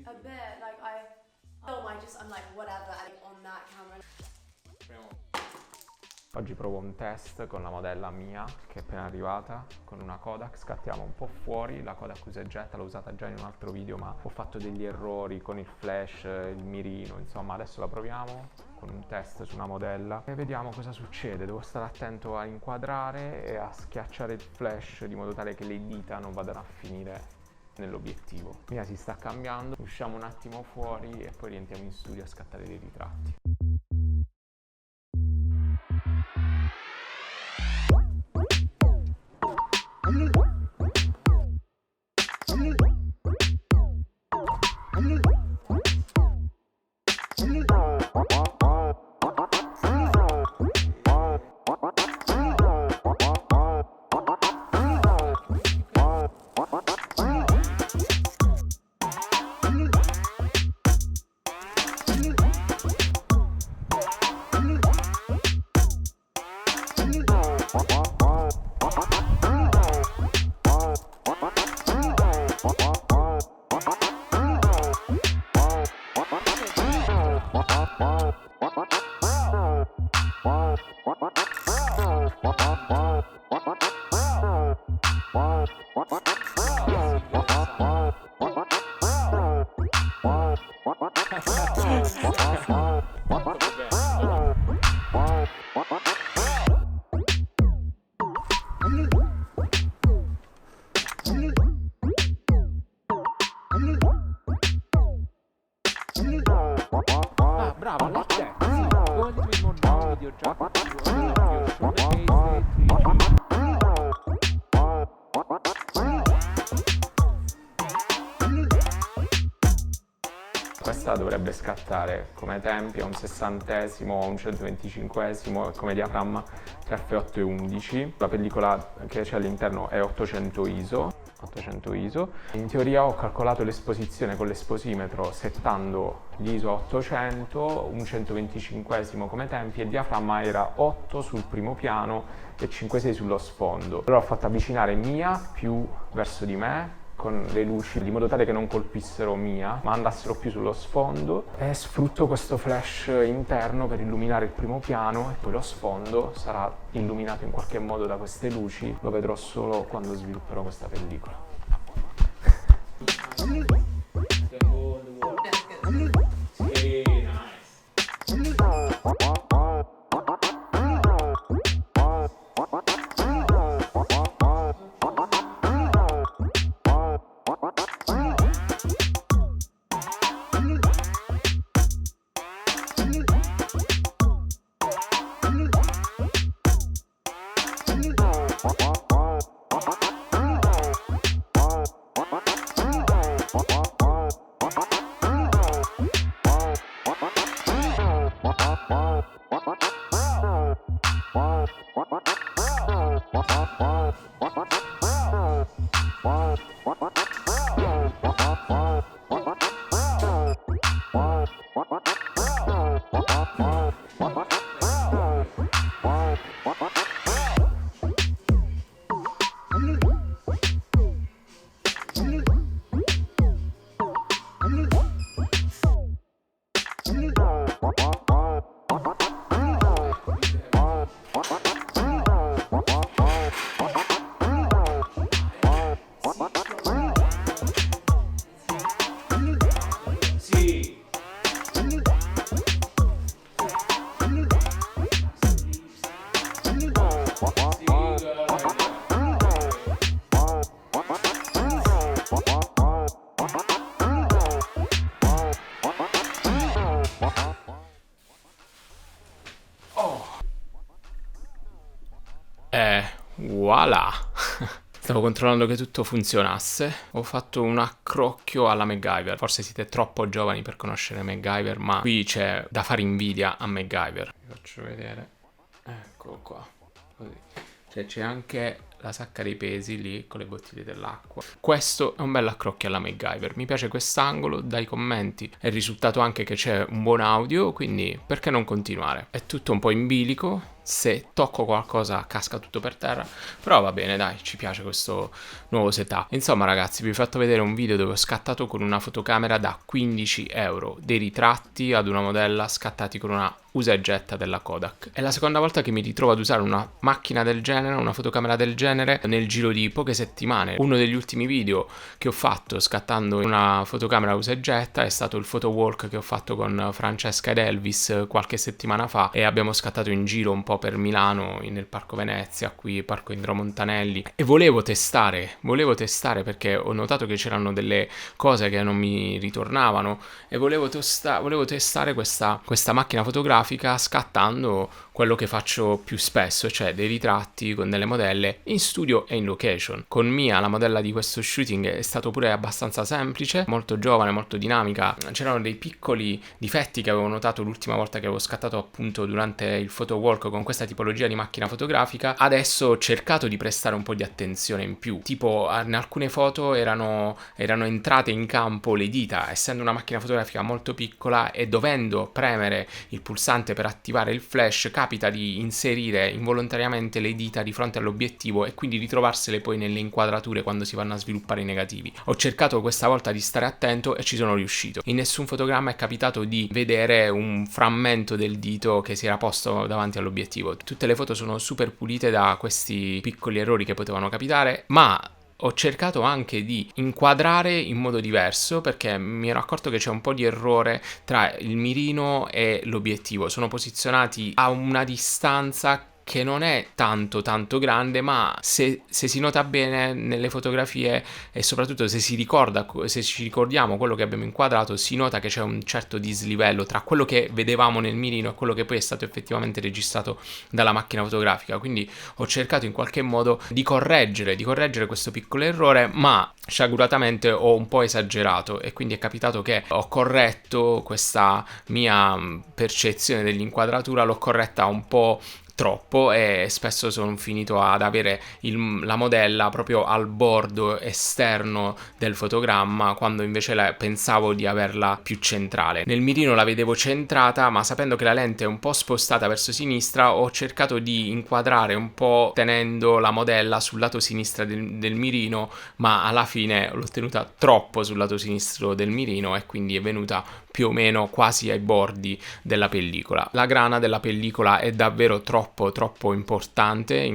A bit, like I'm like whatever, and on that camera. Oggi provo un test con la modella mia che è appena arrivata con una Kodak, scattiamo un po' fuori, la Kodak usa e getta, l'ho usata già in un altro video ma ho fatto degli errori con il flash, il mirino, insomma adesso la proviamo con un test su una modella e vediamo cosa succede. Devo stare attento a inquadrare e a schiacciare il flash di modo tale che le dita non vadano a finire nell'obiettivo. Mia si sta cambiando, usciamo un attimo fuori e poi rientriamo in studio a scattare dei ritratti. Bravo, let's check. Sì, go a little bit more down with your jacket. Your shoulder case, Questa dovrebbe scattare come tempi a un 60°, un 125° e come diaframma tra f8 e 11. La pellicola che c'è all'interno è 800 ISO. In teoria ho calcolato l'esposizione con l'esposimetro settando gli ISO 800, un 125° come tempi e il diaframma era 8 sul primo piano e 5,6 sullo sfondo. Allora ho fatto avvicinare Mia più verso di me con le luci di modo tale che non colpissero Mia ma andassero più sullo sfondo e sfrutto questo flash interno per illuminare il primo piano e poi lo sfondo sarà illuminato in qualche modo da queste luci, lo vedrò solo quando svilupperò questa pellicola. Voilà! Stavo controllando che tutto funzionasse. Ho fatto un accrocchio alla MacGyver. Forse siete troppo giovani per conoscere MacGyver, ma qui c'è da fare invidia a MacGyver. Vi faccio vedere. Eccolo qua. Così. Cioè c'è anche la sacca dei pesi lì con le bottiglie dell'acqua. Questo è un bel accrocchio alla MacGyver. Mi piace quest'angolo, dai commenti è il risultato anche che c'è un buon audio, quindi perché non continuare? È tutto un po' in bilico. se tocco qualcosa casca tutto per terra, però va bene, dai, ci piace questo nuovo setup. Insomma ragazzi, vi ho fatto vedere un video dove ho scattato con una fotocamera da 15 euro dei ritratti ad una modella scattati con una usa e getta della Kodak. È la seconda volta che mi ritrovo ad usare una macchina del genere, una fotocamera del genere, nel giro di poche settimane. Uno degli ultimi video che ho fatto scattando una fotocamera usa e getta è stato il photo walk che ho fatto con Francesca ed Elvis qualche settimana fa, e abbiamo scattato in giro un po' per Milano, nel Parco Venezia, qui Parco Indro Montanelli, e volevo testare perché ho notato che c'erano delle cose che non mi ritornavano e volevo testare questa macchina fotografica scattando quello che faccio più spesso, cioè dei ritratti con delle modelle in studio e in location. Con Mia, la modella di questo shooting, è stato pure abbastanza semplice, molto giovane, molto dinamica. C'erano dei piccoli difetti che avevo notato l'ultima volta che avevo scattato appunto durante il photo walk con questa tipologia di macchina fotografica. Adesso ho cercato di prestare un po' di attenzione in più, tipo in alcune foto erano entrate in campo le dita, essendo una macchina fotografica molto piccola e dovendo premere il pulsante per attivare il flash, capita di inserire involontariamente le dita di fronte all'obiettivo e quindi ritrovarsele poi nelle inquadrature quando si vanno a sviluppare i negativi. Ho cercato questa volta di stare attento e ci sono riuscito. In nessun fotogramma è capitato di vedere un frammento del dito che si era posto davanti all'obiettivo. Tutte le foto sono super pulite da questi piccoli errori che potevano capitare, ma ho cercato anche di inquadrare in modo diverso, perché mi ero accorto che c'è un po' di errore tra il mirino e l'obiettivo. Sono posizionati a una distanza che non è tanto grande, ma se si nota bene nelle fotografie e soprattutto se ci ricordiamo quello che abbiamo inquadrato, si nota che c'è un certo dislivello tra quello che vedevamo nel mirino e quello che poi è stato effettivamente registrato dalla macchina fotografica. Quindi ho cercato in qualche modo di correggere questo piccolo errore, ma sciaguratamente ho un po' esagerato, e quindi è capitato che ho corretto questa mia percezione dell'inquadratura, l'ho corretta un po' troppo, e spesso sono finito ad avere la modella proprio al bordo esterno del fotogramma, quando invece pensavo di averla più centrale. Nel mirino la vedevo centrata, ma sapendo che la lente è un po' spostata verso sinistra, ho cercato di inquadrare un po' tenendo la modella sul lato sinistro del mirino, ma alla fine l'ho tenuta troppo sul lato sinistro del mirino e quindi è venuta più o meno quasi ai bordi della pellicola. La grana della pellicola è davvero troppo importante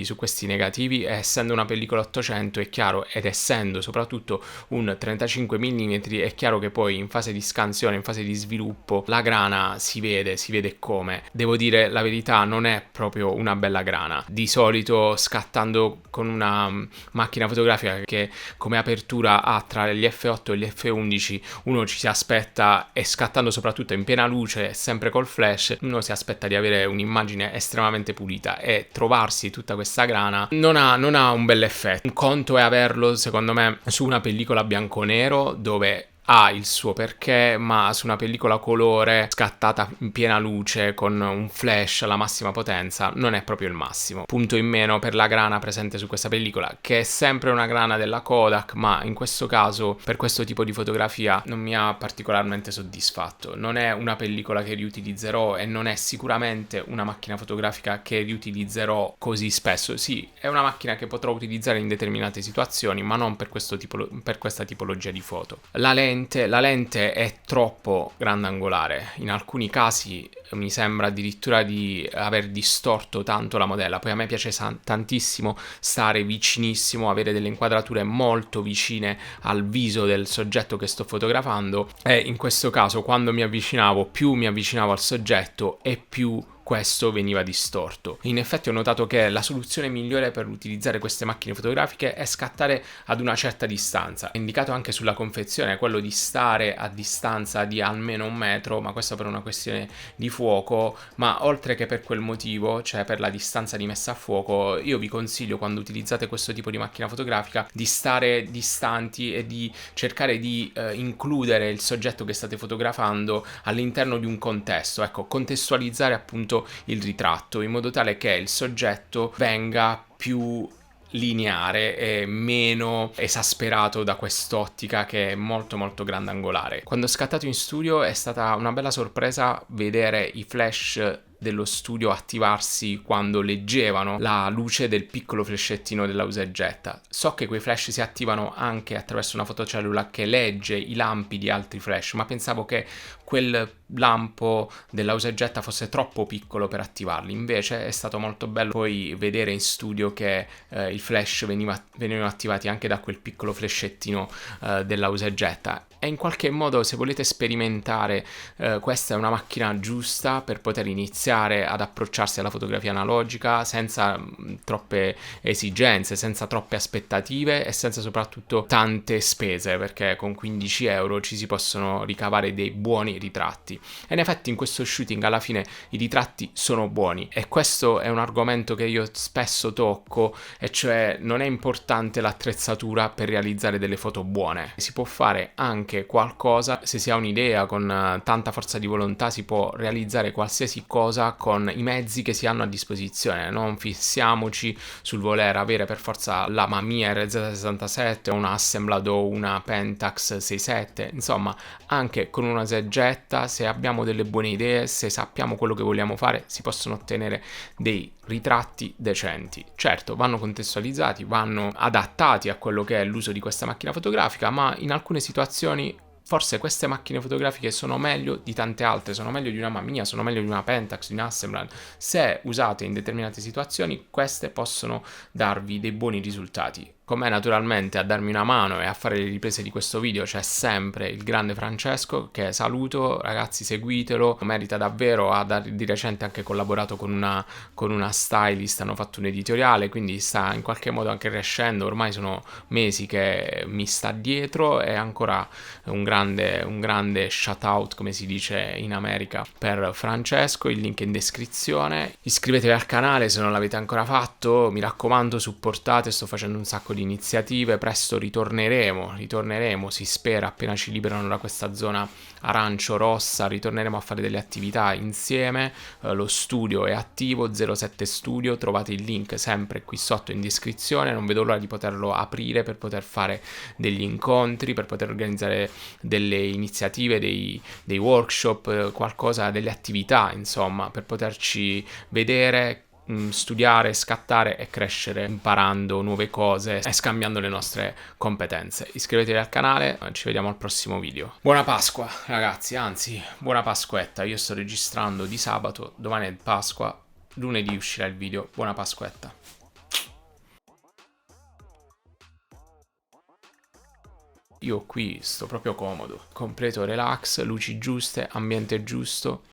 su questi negativi, e essendo una pellicola 800 è chiaro, ed essendo soprattutto un 35 mm, è chiaro che poi in fase di scansione, in fase di sviluppo, la grana si vede come. Devo dire la verità, non è proprio una bella grana. Di solito scattando con una macchina fotografica che come apertura ha tra gli f8 e gli f11, uno ci si aspetta, e scattando soprattutto in piena luce sempre col flash, uno si aspetta di avere un'immagine estremamente pulita, e trovarsi tutta questa grana non ha un bel effetto. Un conto è averlo, secondo me, su una pellicola bianco-nero dove ha il suo perché, ma su una pellicola colore scattata in piena luce con un flash alla massima potenza non è proprio il massimo. Punto in meno per la grana presente su questa pellicola, che è sempre una grana della Kodak, ma in questo caso per questo tipo di fotografia non mi ha particolarmente soddisfatto. Non è una pellicola che riutilizzerò, e non è sicuramente una macchina fotografica che riutilizzerò così spesso. Sì, è una macchina che potrò utilizzare in determinate situazioni, ma non per questa tipologia di foto. La lente è troppo grandangolare, in alcuni casi mi sembra addirittura di aver distorto tanto la modella. Poi a me piace tantissimo stare vicinissimo, avere delle inquadrature molto vicine al viso del soggetto che sto fotografando, e in questo caso quando più mi avvicinavo al soggetto e più questo veniva distorto. In effetti ho notato che la soluzione migliore per utilizzare queste macchine fotografiche è scattare ad una certa distanza. È indicato anche sulla confezione quello di stare a distanza di almeno 1 metro, ma questo per una questione di fuoco. Ma oltre che per quel motivo, cioè per la distanza di messa a fuoco, io vi consiglio, quando utilizzate questo tipo di macchina fotografica, di stare distanti e di cercare di includere il soggetto che state fotografando all'interno di un contesto. Ecco, contestualizzare appunto il ritratto in modo tale che il soggetto venga più lineare e meno esasperato da quest'ottica che è molto grandangolare. Quando ho scattato in studio è stata una bella sorpresa vedere i flash dello studio attivarsi quando leggevano la luce del piccolo flashettino della usa e getta. So che quei flash si attivano anche attraverso una fotocellula che legge i lampi di altri flash, ma pensavo che quel lampo della usa e getta fosse troppo piccolo per attivarli. Invece è stato molto bello poi vedere in studio che i flash venivano attivati anche da quel piccolo flashettino della usa e getta. E in qualche modo, se volete sperimentare, questa è una macchina giusta per poter iniziare ad approcciarsi alla fotografia analogica senza troppe esigenze, senza troppe aspettative e senza soprattutto tante spese, perché con 15 euro ci si possono ricavare dei buoni ritratti. E in effetti in questo shooting alla fine i ritratti sono buoni, e questo è un argomento che io spesso tocco, e cioè non è importante l'attrezzatura per realizzare delle foto buone. Si può fare anche qualcosa, se si ha un'idea, con tanta forza di volontà si può realizzare qualsiasi cosa con i mezzi che si hanno a disposizione. Non fissiamoci sul voler avere per forza la Mamiya RZ67, una Hasselblad o una Pentax 67. Insomma, anche con una seggetta, se abbiamo delle buone idee, se sappiamo quello che vogliamo fare, si possono ottenere dei ritratti decenti. Certo, vanno contestualizzati, vanno adattati a quello che è l'uso di questa macchina fotografica, ma in alcune situazioni forse queste macchine fotografiche sono meglio di tante altre, sono meglio di una Mamiya, sono meglio di una Pentax, di una Hasselblad. Se usate in determinate situazioni, queste possono darvi dei buoni risultati. Con me naturalmente a darmi una mano e a fare le riprese di questo video c'è sempre il grande Francesco, che saluto. Ragazzi, seguitelo, merita davvero. Di recente anche collaborato con una stylist, hanno fatto un editoriale, quindi sta in qualche modo anche crescendo. Ormai sono mesi che mi sta dietro, e ancora un grande shout out, come si dice in America, per Francesco. Il link è in descrizione. Iscrivetevi al canale se non l'avete ancora fatto, mi raccomando, supportate. Sto facendo un sacco di iniziative, presto ritorneremo, si spera, appena ci liberano da questa zona arancio-rossa, ritorneremo a fare delle attività insieme. Lo studio è attivo, 07 Studio, trovate il link sempre qui sotto in descrizione. Non vedo l'ora di poterlo aprire per poter fare degli incontri, per poter organizzare delle iniziative, dei workshop, qualcosa, delle attività, insomma, per poterci vedere, studiare, scattare e crescere imparando nuove cose e scambiando le nostre competenze. Iscrivetevi al canale, ci vediamo al prossimo video. Buona Pasqua ragazzi, anzi buona Pasquetta. Io sto registrando di sabato, domani è Pasqua, lunedì uscirà il video. Buona Pasquetta. Io qui sto proprio comodo, completo relax, luci giuste, ambiente giusto.